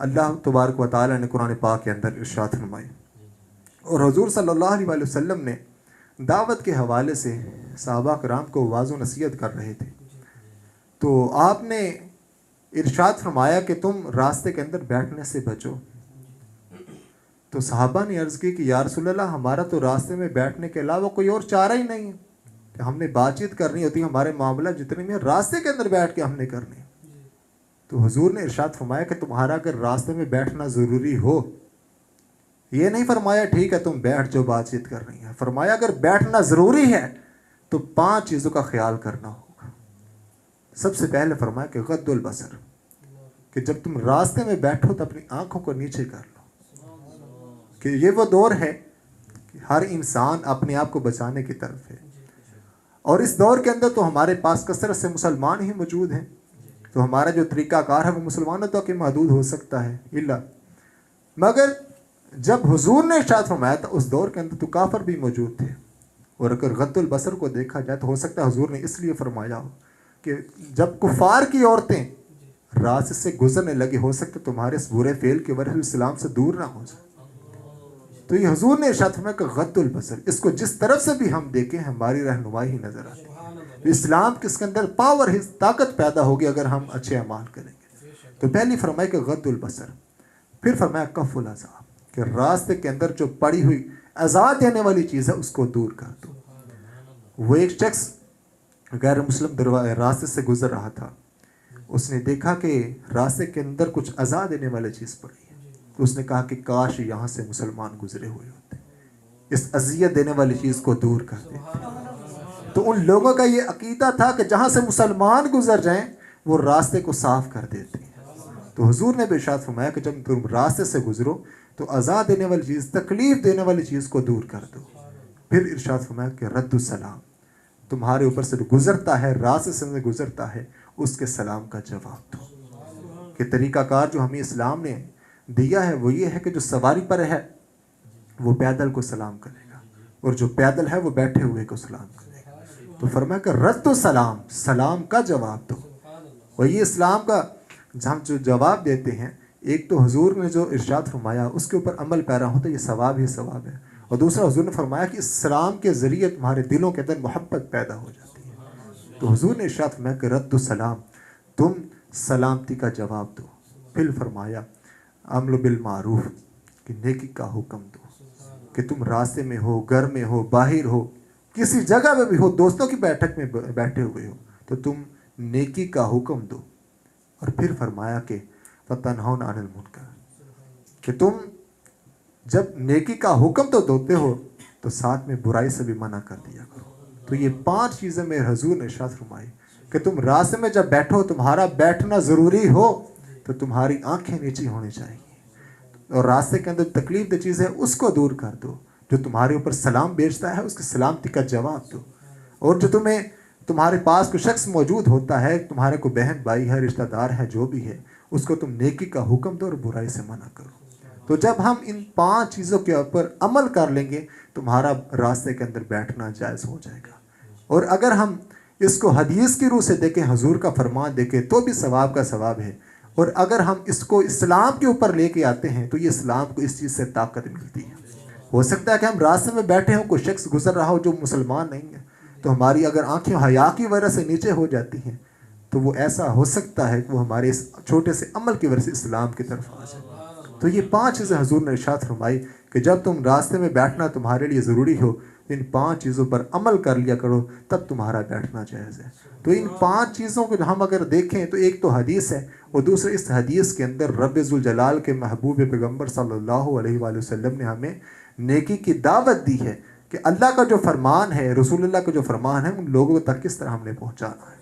اللہ تبارک و تعالی نے قرآن پاک کے اندر ارشاد فرمائی، اور حضور صلی اللہ علیہ وسلم نے دعوت کے حوالے سے صحابہ کرام کو واعظ و نصیحت کر رہے تھے، تو آپ نے ارشاد فرمایا کہ تم راستے کے اندر بیٹھنے سے بچو۔ تو صحابہ نے عرض کی کہ یا رسول اللہ، ہمارا تو راستے میں بیٹھنے کے علاوہ کوئی اور چارہ ہی نہیں ہے، کہ ہم نے بات چیت کرنی ہوتی ہے، ہمارے معاملہ جتنے بھی ہیں راستے کے اندر بیٹھ کے ہم نے کرنے۔ تو حضور نے ارشاد فرمایا کہ تمہارا اگر راستے میں بیٹھنا ضروری ہو، یہ نہیں فرمایا ٹھیک ہے تم بیٹھ جو بات چیت کر رہی ہے، فرمایا اگر بیٹھنا ضروری ہے تو 5 چیزوں کا خیال کرنا ہوگا۔ سب سے پہلے فرمایا کہ غض البصر، کہ جب تم راستے میں بیٹھو تو اپنی آنکھوں کو نیچے کر لو، کہ یہ وہ دور ہے کہ ہر انسان اپنے آپ کو بچانے کی طرف ہے، اور اس دور کے اندر تو ہمارے پاس کثرت سے مسلمان ہی موجود ہیں، تو ہمارا جو طریقہ کار ہے وہ مسلمانوں تک محدود ہو سکتا ہے الا، مگر جب حضور نے ارشاد فرمایا تھا اس دور کے اندر تو کافر بھی موجود تھے، اور اگر غض البصر کو دیکھا جائے تو ہو سکتا ہے حضور نے اس لیے فرمایا ہو کہ جب کفار کی عورتیں راستے سے گزرنے لگے، ہو سکتا ہے تمہارے اس برے فعل کی وجہ سے اسلام سے دور نہ ہو جائے، تو یہ حضور نے ارشاد فرمایا کہ غض البصر، اس کو جس طرف سے بھی ہم دیکھیں ہماری رہنمائی ہی نظر آتی ہے، اسلام کے اس کے اندر پاور ہے، طاقت پیدا ہوگی اگر ہم اچھے اعمال کریں گے۔ تو پہلی فرمایا کہ غض البصر، پھر فرمایا کف العذاب، کہ راستے کے اندر جو پڑی ہوئی عذاب دینے والی چیز ہے اس کو دور کر دو۔ وہ ایک شخص غیر مسلم راستے سے گزر رہا تھا، اس نے دیکھا کہ راستے کے اندر کچھ عذاب دینے والی چیز پڑی ہے، تو اس نے کہا کہ کاش یہاں سے مسلمان گزرے ہوئے ہوتے، اس اذیت دینے والی چیز کو دور کر دیتے۔ تو ان لوگوں کا یہ عقیدہ تھا کہ جہاں سے مسلمان گزر جائیں وہ راستے کو صاف کر دیتے ہیں۔ تو حضور نے بھی ارشاد فرمایا کہ جب تم راستے سے گزرو تو عذاب دینے والی چیز، تکلیف دینے والی چیز کو دور کر دو۔ پھر ارشاد فرمایا کہ رد السلام، تمہارے اوپر سے گزرتا ہے، راستے سے گزرتا ہے، اس کے سلام کا جواب دو۔ کہ طریقہ کار جو ہمیں اسلام نے دیا ہے وہ یہ ہے کہ جو سواری پر ہے وہ پیدل کو سلام کرے گا، اور جو پیدل ہے وہ بیٹھے ہوئے کو سلام کرے گا۔ تو فرمایا کہ رد السلام، سلام کا جواب دو۔ اور یہ اسلام کا ہم جو جواب دیتے ہیں، ایک تو حضور نے جو ارشاد فرمایا اس کے اوپر عمل پیرا ہو تو یہ ثواب ہی ثواب ہے، اور دوسرا حضور نے فرمایا کہ اس سلام کے ذریعے تمہارے دلوں کے اندر محبت پیدا ہو جاتی ہے۔ تو حضور نے ارشاد فرمایا کہ رد السلام، تم سلامتی کا جواب دو۔ پھر فرمایا امر بالمعروف، کہ نیکی کا حکم دو، کہ تم راستے میں ہو، گھر میں ہو، باہر ہو، کسی جگہ میں بھی ہو، دوستوں کی بیٹھک میں بیٹھے ہوئے ہو، تو تم نیکی کا حکم دو۔ اور پھر فرمایا کہ وَتَنْهَوْنَ عَنِ الْمُنْكَرِ، کہ تم جب نیکی کا حکم تو دیتے ہو تو ساتھ میں برائی سے بھی منع کر دیا کرو۔ تو یہ 5 چیزیں میرے حضور نے ارشاد فرمائی کہ تم راستے میں جب بیٹھو، تمہارا بیٹھنا ضروری ہو تو تمہاری آنکھیں نیچی ہونی چاہیے، اور راستے کے اندر تکلیف دہ چیز ہے اس کو دور کر دو، جو تمہارے اوپر سلام بیچتا ہے اس کی سلامتی کا جواب دو، اور جو تمہارے پاس کوئی شخص موجود ہوتا ہے، تمہارے کو بہن بھائی ہے، رشتہ دار ہے، جو بھی ہے، اس کو تم نیکی کا حکم دو اور برائی سے منع کرو۔ تو جب ہم ان 5 چیزوں کے اوپر عمل کر لیں گے تمہارا راستے کے اندر بیٹھنا جائز ہو جائے گا۔ اور اگر ہم اس کو حدیث کی روح سے دیکھیں، حضور کا فرمان دیکھیں، تو بھی ثواب کا ثواب ہے، اور اگر ہم اس کو اسلام کے اوپر لے کے آتے ہیں تو یہ اسلام کو اس چیز سے طاقت ملتی ہے۔ ہو سکتا ہے کہ ہم راستے میں بیٹھے ہوں، کوئی شخص گزر رہا ہو جو مسلمان نہیں ہے، تو ہماری اگر آنکھیں حیا کی وجہ سے نیچے ہو جاتی ہیں تو وہ ایسا ہو سکتا ہے کہ وہ ہمارے اس چھوٹے سے عمل کی وجہ سے اسلام کی طرف آ جائے۔ تو یہ 5 چیزیں حضور نے ارشاد فرمائی کہ جب تم راستے میں بیٹھنا تمہارے لیے ضروری ہو، ان 5 چیزوں پر عمل کر لیا کرو، تب تمہارا بیٹھنا جائز ہے۔ تو ان 5 چیزوں کو ہم اگر دیکھیں تو ایک تو حدیث ہے، اور دوسرے اس حدیث کے اندر رب ذوالجلال کے محبوب پیغمبر صلی اللہ علیہ وآلہ وسلم نے ہمیں نیکی کی دعوت دی ہے کہ اللہ کا جو فرمان ہے، رسول اللہ کا جو فرمان ہے، ان لوگوں تک کس طرح ہم نے پہنچانا ہے۔